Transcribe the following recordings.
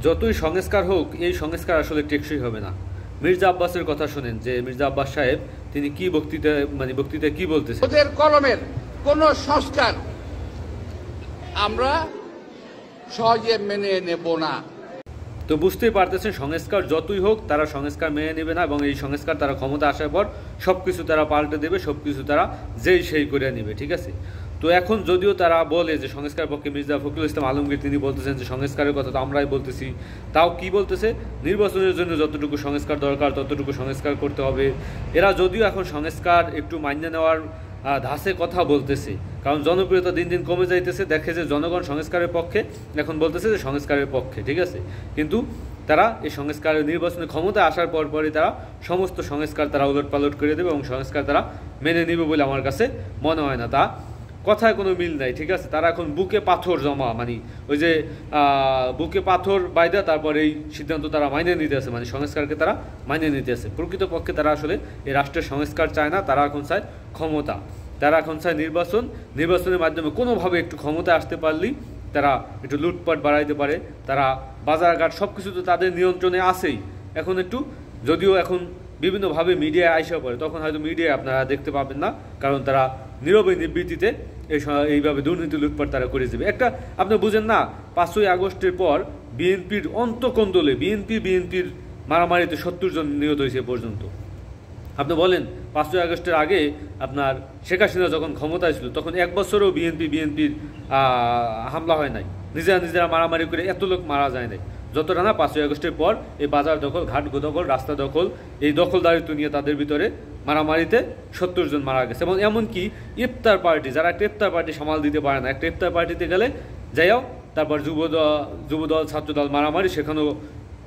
যতই সংস্কার হোক এই সংস্কার আসলে টেকসই হবে না। মির্জা আব্বাসের কথা শুনেন যে মির্জা আব্বাস সাহেব তিনি কি বক্তৃতায় কি বলতেছেন। ওদের কলমের কোন সংস্কার আমরা সহজে মেনে নেব না। তো বুঝতেই পারতেছেন সংস্কার যতই হোক তারা সংস্কার মেনে নেবে না, এবং এই সংস্কার তারা ক্ষমতা আসার পর সবকিছু তারা পাল্টে দেবে, সবকিছু তারা যেই সেই করে নেবে, ঠিক আছে। তো এখন যদিও তারা বলে যে সংস্কার পক্ষে মির্জা ফখরুল ইসলাম আলমগীর তিনি বলতেছেন যে সংস্কারের কথা তো আমরাই বলতেছি, তাও কি বলতেছে নির্বাচনের জন্য যতটুকু সংস্কার দরকার ততটুকু সংস্কার করতে হবে। এরা যদিও এখন সংস্কার একটু মান্য নেওয়ার ধাসে কথা বলতেছে, কারণ জনপ্রিয়তা দিন দিন কমে যাইতেছে, দেখে যে জনগণ সংস্কারের পক্ষে, এখন বলতেছে যে সংস্কারের পক্ষে, ঠিক আছে। কিন্তু তারা এই সংস্কারের নির্বাচনে ক্ষমতা আসার পরই তারা সমস্ত সংস্কার তারা উলটপালট করে দেবে এবং সংস্কার তারা মেনে নেবে বলে আমার কাছে মনে হয় না। তা কথায় কোনো মিল নাই, ঠিক আছে। তারা এখন বুকে পাথর জমা, মানে ওই যে বুকে পাথর বাইদা তারপর এই সিদ্ধান্ত তারা মাইনে নিতে আছে, মানে সংস্কারকে তারা মাইনে নিতে আছে। প্রকৃতপক্ষে তারা আসলে এই রাষ্ট্রের সংস্কার চায় না, তারা এখন চায় ক্ষমতা, তারা এখন চায় নির্বাচনের মাধ্যমে কোনোভাবে একটু ক্ষমতায় আসতে পারলেই তারা একটু লুটপাট বাড়াইতে পারে, তারা বাজারঘাট সব কিছু তো তাদের নিয়ন্ত্রণে আছেই। এখন একটু যদিও এখন বিভিন্নভাবে মিডিয়ায় আইসা পড়ে, তখন হয়তো মিডিয়ায় আপনারা দেখতে পাবেন না, কারণ তারা নীরবে নিবৃত্তিতে এইভাবে দুর্নীতি লুটপাট তারা করে দেবে। একটা আপনি বুঝেন না, 5ই আগস্টের পর বিএনপির অন্তকন্দলে বিএনপির মারামারিতে 70 জন নিহত হয়েছে পর্যন্ত। আপনি বলেন 5ই আগস্টের আগে আপনার শেখ হাসিনা যখন ক্ষমতায় ছিল তখন এক বছরও বিএনপির হামলা হয় নাই, নিজেরা মারামারি করে এত লোক মারা যায় নাই যতটা না 5ই আগস্টের পর এই বাজার দখল, ঘাট দখল, রাস্তা দখল, এই দখলদারিত্ব নিয়ে তাদের ভিতরে মারামারিতে 70 জন মারা গেছে। এবং এমনকি ইফতার পার্টি, যারা একটা ইফতার পার্টি সামাল দিতে পারে না, একটা ইফতার পার্টিতে গেলে যাইও তারপর যুবদল ছাত্রদল মারামারি, সেখানেও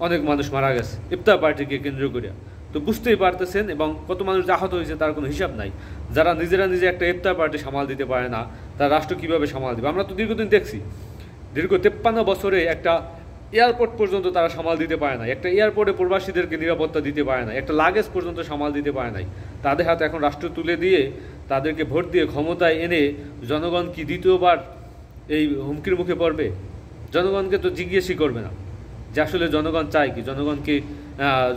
অনেক মানুষ মারা গেছে ইফতার পার্টিকে কেন্দ্র করে। তো বুঝতেই পারতেছেন, এবং কত মানুষ আহত হয়েছে তার কোনো হিসাব নাই। যারা নিজে একটা ইফতার পার্টি সামাল দিতে পারে না, তার রাষ্ট্র কীভাবে সামাল দেবে? আমরা তো দীর্ঘদিন দেখছি, দীর্ঘ 53 বছরে একটা এয়ারপোর্ট পর্যন্ত তারা সামাল দিতে পারে না, একটা এয়ারপোর্টে প্রবাসীদেরকে নিরাপত্তা দিতে পারে না, একটা লাগেজ পর্যন্ত সামাল দিতে পারে নাই। তাদের হাতে এখন রাষ্ট্র তুলে দিয়ে তাদেরকে ভোট দিয়ে ক্ষমতায় এনে জনগণ কি দ্বিতীয়বার এই হুমকির মুখে পড়বে? জনগণকে তো জিজ্ঞেসই করবে না যে আসলে জনগণ চায় কি,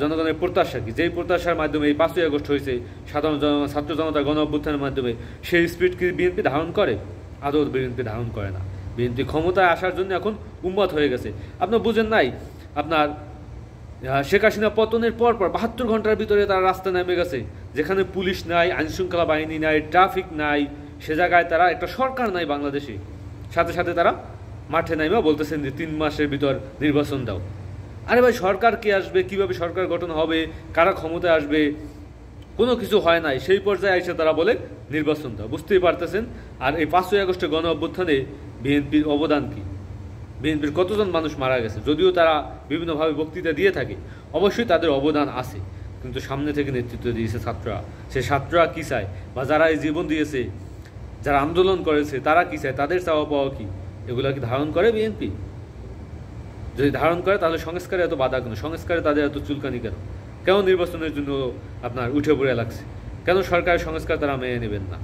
জনগণের প্রত্যাশা কি। যেই প্রত্যাশার মাধ্যমে এই 5ই আগস্ট হয়েছে, সাধারণ ছাত্র জনতার গণ অভ্যুত্থানের মাধ্যমে, সেই স্পিড কি বিএনপি ধারণ করে? আদৌ বিএনপি ধারণ করে না। বিএনপি ক্ষমতায় আসার জন্য এখন উন্মাদ হয়ে গেছে। আপনার বুঝেন নাই, আপনার শেখ হাসিনা পতনের পর 72 ঘন্টার ভিতরে তারা রাস্তা নেমে গেছে, যেখানে পুলিশ নাই, আইনশৃঙ্খলা বাহিনী নাই, ট্রাফিক নাই, সে জায়গায় তারা একটা সরকার নাই বাংলাদেশে, সাথে সাথে তারা মাঠে নাইমা বলতেছেন যে 3 মাসের ভিতর নির্বাচন দাও। আরে ভাই, সরকার কে আসবে, কিভাবে সরকার গঠন হবে, কারা ক্ষমতায় আসবে, কোনো কিছু হয় নাই। সেই পর্যায়ে এসে তারা বলে নির্বাচন দাও। বুঝতেই পারতেছেন। আর এই 5ই আগস্টের গণ অভ্যুত্থানে বিএনপির অবদান কি? বিএনপির কতজন মানুষ মারা গেছে? যদিও তারা বিভিন্নভাবে বক্তৃতা দিয়ে থাকে, অবশ্যই তাদের অবদান আছে, কিন্তু সামনে থেকে নেতৃত্ব দিয়েছে ছাত্ররা। সে ছাত্ররা কী চায়, বা যারা এই জীবন দিয়েছে, যারা আন্দোলন করেছে, তারা কী চায়, তাদের চাওয়া পাওয়া কী, এগুলা কি ধারণ করে বিএনপি? যদি ধারণ করে তাহলে সংস্কারে এত বাধা কেন? সংস্কারে তাদের এত চুলকানি কেন? কেন নির্বাচনের জন্য আপনার উঠে পড়ে লাগছে? কেন সরকারের সংস্কার তারা মেনে নেবেন না?